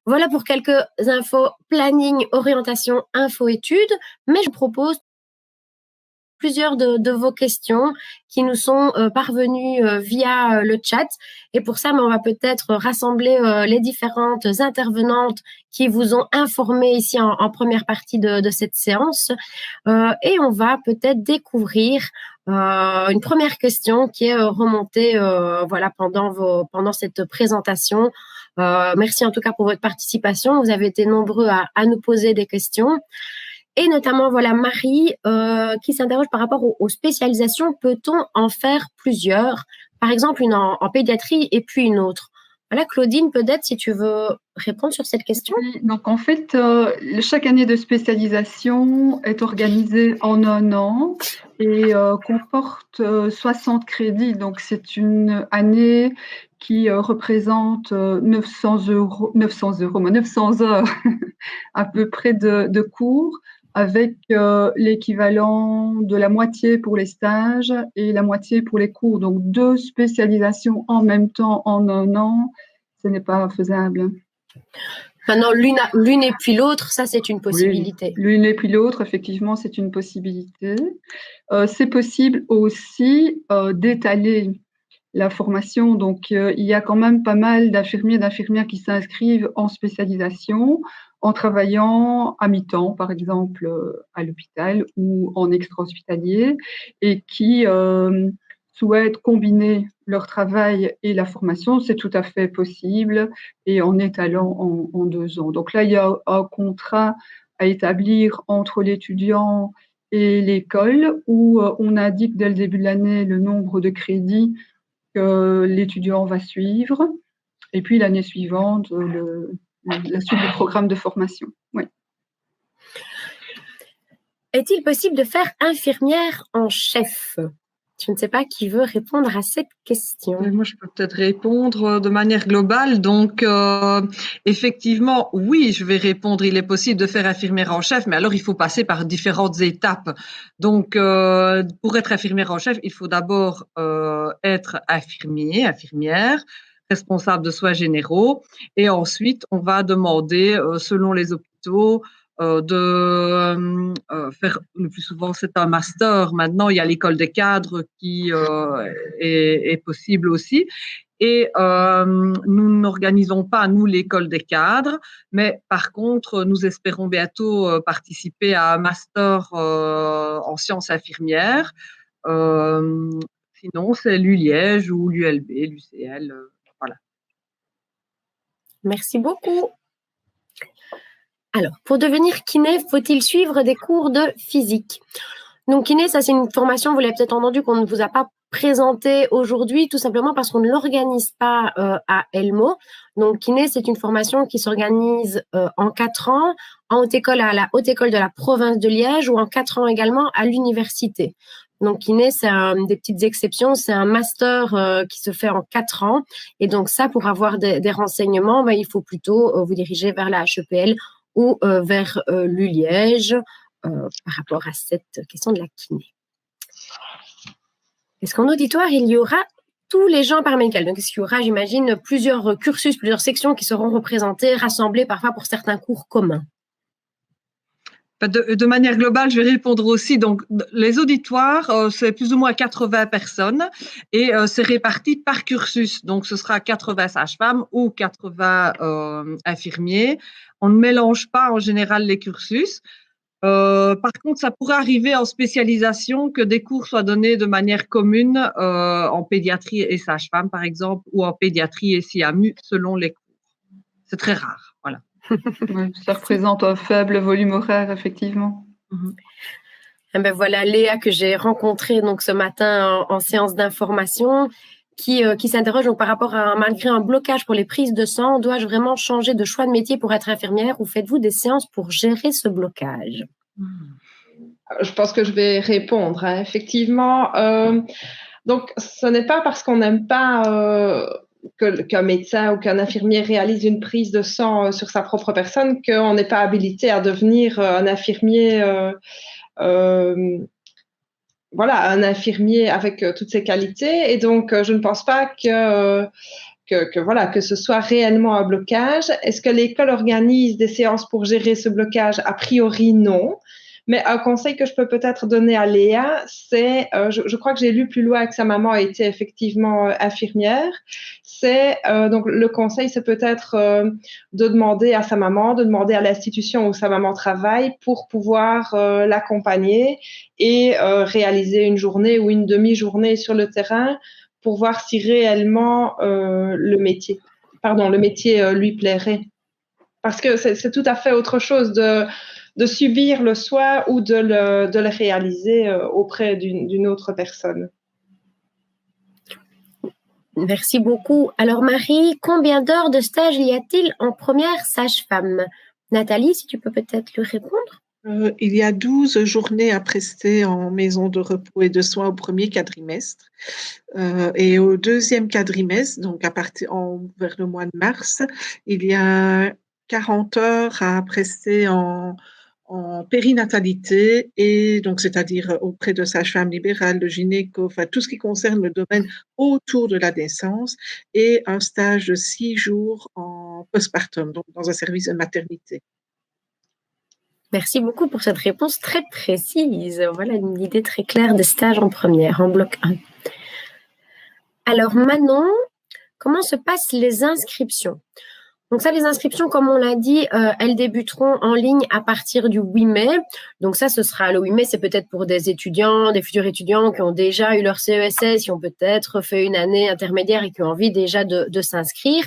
Voilà pour quelques infos planning, orientation, info études. Mais je propose plusieurs de vos questions qui nous sont parvenues via le chat. Et pour ça, on va peut-être rassembler les différentes intervenantes qui vous ont informé ici en première partie de cette séance. Et on va peut-être découvrir une première question qui est remontée pendant cette présentation. Merci en tout cas pour votre participation. Vous avez été nombreux à nous poser des questions. Et notamment, Marie qui s'interroge par rapport aux spécialisations. Peut-on en faire plusieurs? Par exemple, une en pédiatrie et puis une autre. Voilà, Claudine, peut-être si tu veux répondre sur cette question. Oui, donc en fait, chaque année de spécialisation est organisée en un an et comporte 60 crédits. Donc c'est une année qui représente 900 heures à peu près de cours, avec l'équivalent de la moitié pour les stages et la moitié pour les cours. Donc 2 spécialisations en même temps en un an, ce n'est pas faisable. Maintenant, l'une et puis l'autre, ça c'est une possibilité. Oui, l'une et puis l'autre, effectivement, c'est une possibilité. C'est possible aussi d'étaler la formation. Donc, il y a quand même pas mal d'infirmiers et d'infirmières qui s'inscrivent en spécialisation en travaillant à mi-temps, par exemple, à l'hôpital ou en extra-hospitalier, et qui souhaitent combiner leur travail et la formation. C'est tout à fait possible et en étalant en 2 ans. Donc là, il y a un contrat à établir entre l'étudiant et l'école où on indique dès le début de l'année le nombre de crédits que l'étudiant va suivre et puis l'année suivante, la suite du programme de formation. Oui. Est-il possible de faire infirmière en chef? Je ne sais pas qui veut répondre à cette question. Moi, je peux peut-être répondre de manière globale. Donc, effectivement, oui, je vais répondre. Il est possible de faire infirmière en chef, mais alors il faut passer par différentes étapes. Donc, pour être infirmière en chef, il faut d'abord être infirmière, responsable de soins généraux, et ensuite, on va demander, selon les hôpitaux, de faire, le plus souvent c'est un master. Maintenant il y a l'école des cadres qui est possible aussi, et nous n'organisons pas nous l'école des cadres, mais par contre nous espérons bientôt participer à un master en sciences infirmières. Sinon c'est l'ULiège ou l'ULB, l'UCL, voilà. Merci beaucoup. Alors, pour devenir kiné, faut-il suivre des cours de physique? Donc, kiné, ça c'est une formation, vous l'avez peut-être entendu, qu'on ne vous a pas présentée aujourd'hui, tout simplement parce qu'on ne l'organise pas à Elmo. Donc, kiné, c'est une formation qui s'organise en 4 ans, en haute école à la haute école de la province de Liège, ou en 4 ans également à l'université. Donc, kiné, c'est des petites exceptions, c'est un master qui se fait en 4 ans. Et donc, ça, pour avoir des renseignements, il faut plutôt vous diriger vers la HEPL ou vers l'ULiège par rapport à cette question de la kiné. Est-ce qu'en auditoire, il y aura tous les genres paramédicaux? Donc, est-ce qu'il y aura, j'imagine, plusieurs cursus, plusieurs sections qui seront représentées, rassemblées parfois pour certains cours communs? De manière globale, je vais répondre aussi. Donc, les auditoires, c'est plus ou moins 80 personnes et c'est réparti par cursus. Donc, ce sera 80 sages-femmes ou 80 infirmiers. On ne mélange pas en général les cursus. Par contre, ça pourrait arriver en spécialisation que des cours soient donnés de manière commune en pédiatrie et sage-femme, par exemple, ou en pédiatrie et SIAMU, selon les cours. C'est très rare, voilà. Oui, ça représente un faible volume horaire, effectivement. Et ben voilà, Léa que j'ai rencontrée donc ce matin en séance d'information, qui s'interroge donc par rapport à malgré un blocage pour les prises de sang, dois-je vraiment changer de choix de métier pour être infirmière ou faites-vous des séances pour gérer ce blocage? Je pense que je vais répondre. Hein. Effectivement, donc ce n'est pas parce qu'on n'aime pas qu'un médecin ou qu'un infirmier réalise une prise de sang sur sa propre personne qu'on n'est pas habilité à devenir un infirmier. Voilà, un infirmier avec toutes ses qualités. Et donc, je ne pense pas que ce soit réellement un blocage. Est-ce que l'école organise des séances pour gérer ce blocage? A priori, non. Mais un conseil que je peux peut-être donner à Léa, c'est, je crois que j'ai lu plus loin que sa maman était effectivement infirmière. C'est donc le conseil, c'est peut-être de demander à sa maman, de demander à l'institution où sa maman travaille pour pouvoir l'accompagner et réaliser une journée ou une demi-journée sur le terrain pour voir si réellement le métier lui plairait. Parce que c'est tout à fait autre chose de subir le soin ou de le réaliser auprès d'une autre personne. Merci beaucoup. Alors Marie, combien d'heures de stage y a-t-il en première sage-femme? Nathalie, si tu peux peut-être lui répondre. Il y a 12 journées à prester en maison de repos et de soins au premier quadrimestre. Et au deuxième quadrimestre, donc vers le mois de mars, il y a 40 heures à prester en périnatalité, et donc c'est-à-dire auprès de sage-femme libérale, de gynéco, enfin tout ce qui concerne le domaine autour de la naissance, et un stage de 6 jours en postpartum, donc dans un service de maternité. Merci beaucoup pour cette réponse très précise. Voilà une idée très claire des stages en première, en bloc 1. Alors Manon, comment se passent les inscriptions? Donc ça, les inscriptions, comme on l'a dit, elles débuteront en ligne à partir du 8 mai. Donc ça, ce sera le 8 mai, c'est peut-être pour des étudiants, des futurs étudiants qui ont déjà eu leur CESS, qui ont peut-être fait une année intermédiaire et qui ont envie déjà de s'inscrire.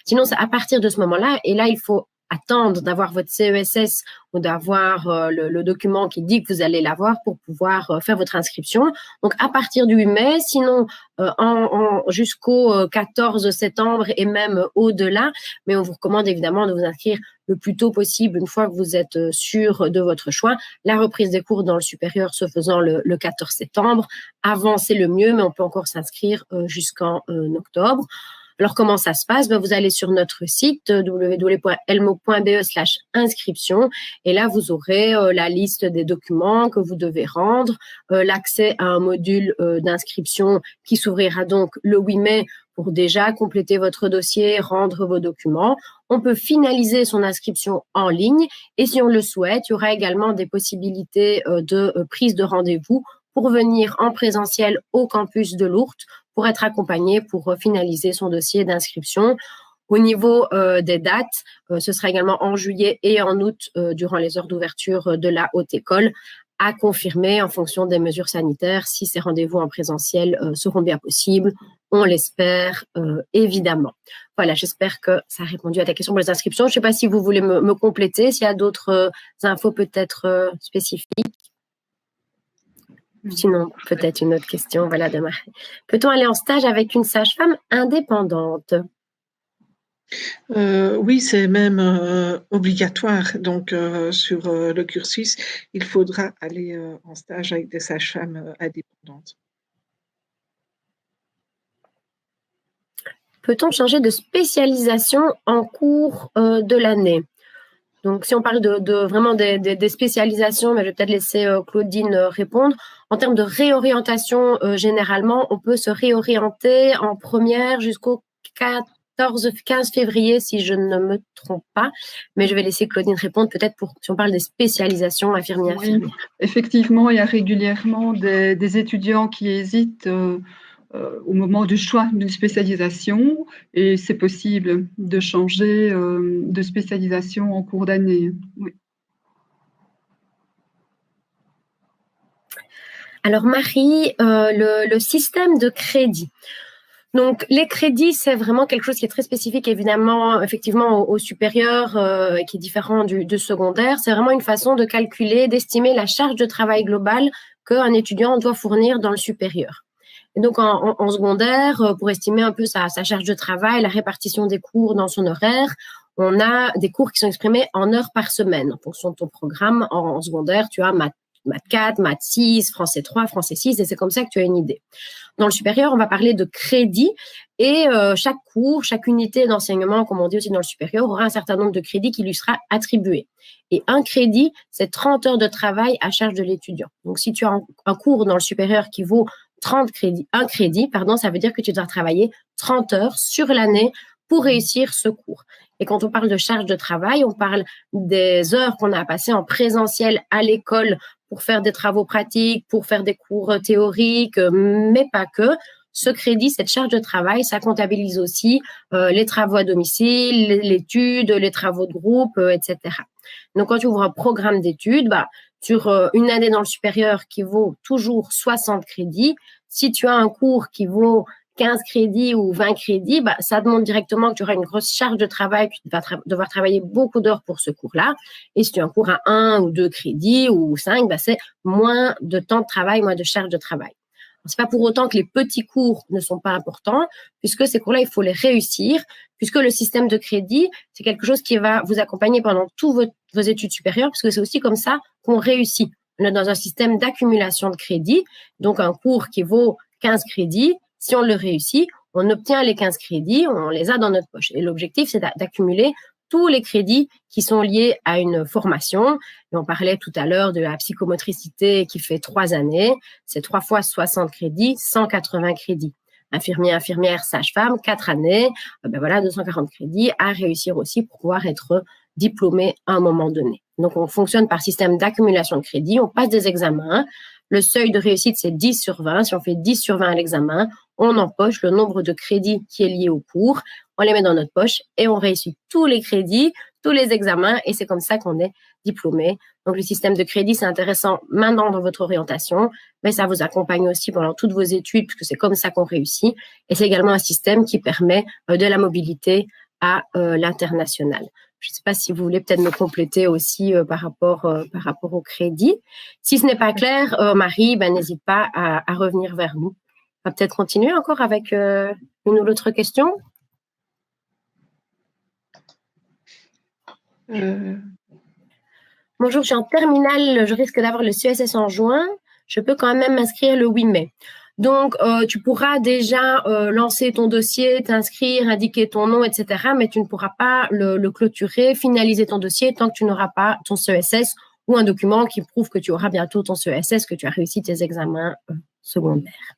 Sinon, c'est à partir de ce moment-là. Et là, il faut attendre d'avoir votre CESS ou d'avoir le document qui dit que vous allez l'avoir pour pouvoir faire votre inscription. Donc, à partir du 8 mai, sinon jusqu'au 14 septembre et même au-delà. Mais on vous recommande évidemment de vous inscrire le plus tôt possible une fois que vous êtes sûr de votre choix. La reprise des cours dans le supérieur se faisant le 14 septembre. Avant, c'est le mieux, mais on peut encore s'inscrire jusqu'en octobre. Alors, comment ça se passe? Vous allez sur notre site www.elmo.be/inscription et là, vous aurez la liste des documents que vous devez rendre, l'accès à un module d'inscription qui s'ouvrira donc le 8 mai pour déjà compléter votre dossier, rendre vos documents. On peut finaliser son inscription en ligne et si on le souhaite, il y aura également des possibilités de prise de rendez-vous pour venir en présentiel au campus de Lourdes pour être accompagné pour finaliser son dossier d'inscription. Au niveau des dates, ce sera également en juillet et en août durant les heures d'ouverture de la haute école à confirmer en fonction des mesures sanitaires si ces rendez-vous en présentiel seront bien possibles. On l'espère évidemment. Voilà, j'espère que ça a répondu à ta question pour les inscriptions. Je ne sais pas si vous voulez me compléter, s'il y a d'autres infos peut-être spécifiques. Sinon, peut-être une autre question, voilà, de Marie. Peut-on aller en stage avec une sage-femme indépendante? Oui, c'est même obligatoire. Donc, sur le cursus, il faudra aller en stage avec des sages-femmes indépendantes. Peut-on changer de spécialisation en cours de l'année? Donc, si on parle vraiment des spécialisations, mais je vais peut-être laisser Claudine répondre. En termes de réorientation, généralement, on peut se réorienter en première jusqu'au 15 février, si je ne me trompe pas. Mais je vais laisser Claudine répondre peut-être si on parle des spécialisations infirmières. Oui, effectivement, il y a régulièrement des étudiants qui hésitent au moment du choix d'une spécialisation et c'est possible de changer de spécialisation en cours d'année. Oui. Alors Marie, le système de crédit. Donc les crédits, c'est vraiment quelque chose qui est très spécifique évidemment, effectivement au supérieur, qui est différent du secondaire. C'est vraiment une façon de calculer, d'estimer la charge de travail globale qu'un étudiant doit fournir dans le supérieur. Et donc, en secondaire, pour estimer un peu sa charge de travail, la répartition des cours dans son horaire, on a des cours qui sont exprimés en heures par semaine. En fonction de ton programme, en secondaire, tu as maths 4, maths 6, français 3, français 6, et c'est comme ça que tu as une idée. Dans le supérieur, on va parler de crédit, et chaque cours, chaque unité d'enseignement, comme on dit aussi dans le supérieur, aura un certain nombre de crédits qui lui sera attribué. Et un crédit, c'est 30 heures de travail à charge de l'étudiant. Donc, si tu as un cours dans le supérieur qui vaut 30 crédits, ça veut dire que tu dois travailler 30 heures sur l'année pour réussir ce cours. Et quand on parle de charge de travail, on parle des heures qu'on a à passer en présentiel à l'école pour faire des travaux pratiques, pour faire des cours théoriques, mais pas que. Ce crédit, cette charge de travail, ça comptabilise aussi les travaux à domicile, l'étude, les travaux de groupe, etc. Donc, quand tu ouvres un programme d'études, sur une année dans le supérieur qui vaut toujours 60 crédits, si tu as un cours qui vaut 15 crédits ou 20 crédits, ça demande directement que tu auras une grosse charge de travail, que tu vas devoir travailler beaucoup d'heures pour ce cours-là. Et si tu as un cours à 1 ou 2 crédits ou 5, c'est moins de temps de travail, moins de charge de travail. C'est pas pour autant que les petits cours ne sont pas importants, puisque ces cours-là, il faut les réussir, puisque le système de crédit, c'est quelque chose qui va vous accompagner pendant toutes vos études supérieures, parce que c'est aussi comme ça qu'on réussit. On est dans un système d'accumulation de crédits, donc un cours qui vaut 15 crédits, si on le réussit, on obtient les 15 crédits, on les a dans notre poche. Et l'objectif, c'est d'accumuler tous les crédits qui sont liés à une formation. Et on parlait tout à l'heure de la psychomotricité qui fait 3 années. C'est 3 fois 60 crédits, 180 crédits. Infirmier, infirmière, sage-femme, 4 années, 240 crédits à réussir aussi pour pouvoir être diplômé à un moment donné. Donc, on fonctionne par système d'accumulation de crédits. On passe des examens. Le seuil de réussite, c'est 10 sur 20. Si on fait 10 sur 20 à l'examen, on empoche le nombre de crédits qui est lié au cours. On les met dans notre poche et on réussit tous les crédits, tous les examens et c'est comme ça qu'on est diplômé. Donc, le système de crédit, c'est intéressant maintenant dans votre orientation, mais ça vous accompagne aussi pendant toutes vos études puisque c'est comme ça qu'on réussit. Et c'est également un système qui permet de la mobilité à l'international. Je ne sais pas si vous voulez peut-être me compléter aussi par rapport au crédit. Si ce n'est pas clair, Marie, n'hésite pas à revenir vers nous. On va peut-être continuer encore avec une ou l'autre question. Bonjour, je suis en terminale, je risque d'avoir le CESS en juin. Je peux quand même m'inscrire le 8 mai. Donc, tu pourras déjà lancer ton dossier, t'inscrire, indiquer ton nom, etc. Mais tu ne pourras pas le clôturer, finaliser ton dossier tant que tu n'auras pas ton CESS ou un document qui prouve que tu auras bientôt ton CESS, que tu as réussi tes examens secondaires.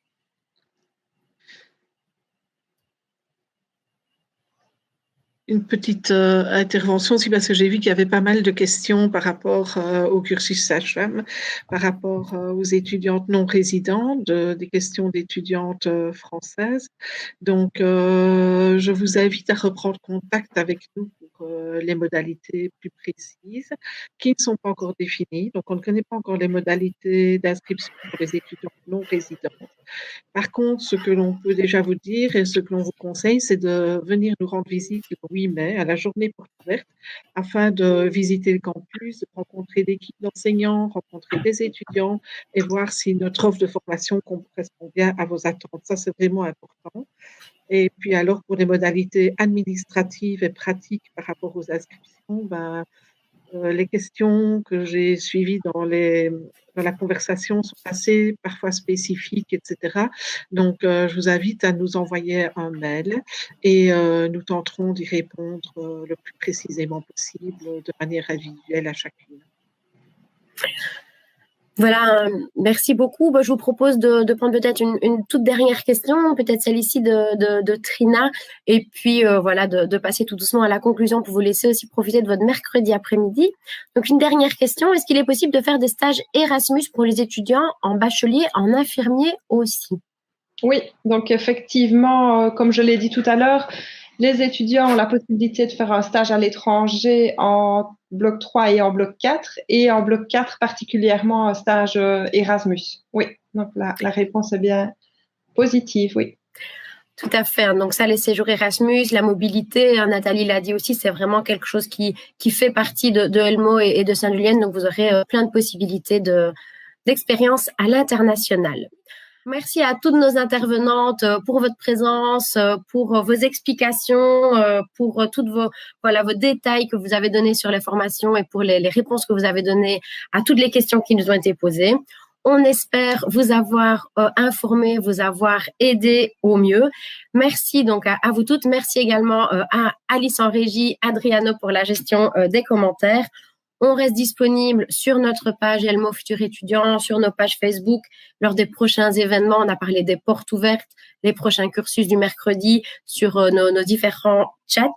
Une petite intervention aussi parce que j'ai vu qu'il y avait pas mal de questions par rapport au cursus sage-femme, par rapport aux étudiantes non résidentes, des questions d'étudiantes françaises. Donc, je vous invite à reprendre contact avec nous pour les modalités plus précises qui ne sont pas encore définies. Donc, on ne connaît pas encore les modalités d'inscription pour les étudiantes non résidentes. Par contre, ce que l'on peut déjà vous dire et ce que l'on vous conseille, c'est de venir nous rendre visite le 8 mai à la journée porte ouverte afin de visiter le campus, de rencontrer l'équipe d'enseignants, rencontrer des étudiants et voir si notre offre de formation correspond bien à vos attentes. Ça, c'est vraiment important. Et puis alors, pour les modalités administratives et pratiques par rapport aux inscriptions, les questions que j'ai suivies dans la conversation sont assez parfois spécifiques, etc. Donc, je vous invite à nous envoyer un mail et nous tenterons d'y répondre le plus précisément possible de manière individuelle à chacune. Voilà, merci beaucoup. Je vous propose de prendre peut-être une toute dernière question, peut-être celle ici de Trina, et puis de passer tout doucement à la conclusion pour vous laisser aussi profiter de votre mercredi après-midi. Donc, une dernière question, est-ce qu'il est possible de faire des stages Erasmus pour les étudiants en bachelier, en infirmier aussi? Oui, donc effectivement, comme je l'ai dit tout à l'heure, les étudiants ont la possibilité de faire un stage à l'étranger en bloc 3 et en bloc 4, et en bloc 4 particulièrement un stage Erasmus. Oui, donc la réponse est bien positive, oui. Tout à fait. Donc ça, les séjours Erasmus, la mobilité, Nathalie l'a dit aussi, c'est vraiment quelque chose qui fait partie de Elmo et de Sainte-Julienne. Donc vous aurez plein de possibilités d'expérience à l'international. Merci à toutes nos intervenantes pour votre présence, pour vos explications, pour toutes vos détails que vous avez donnés sur les formations et pour les réponses que vous avez données à toutes les questions qui nous ont été posées. On espère vous avoir informé, vous avoir aidé au mieux. Merci donc à vous toutes. Merci également à Alice en régie, Adriano pour la gestion des commentaires. On reste disponible sur notre page Elmo Futur Étudiant, sur nos pages Facebook, lors des prochains événements. On a parlé des portes ouvertes, les prochains cursus du mercredi, sur nos différents chats.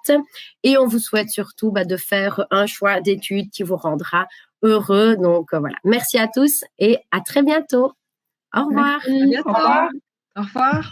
Et on vous souhaite surtout de faire un choix d'études qui vous rendra heureux. Donc voilà, merci à tous et à très bientôt. Au revoir. Merci. Au revoir. Au revoir.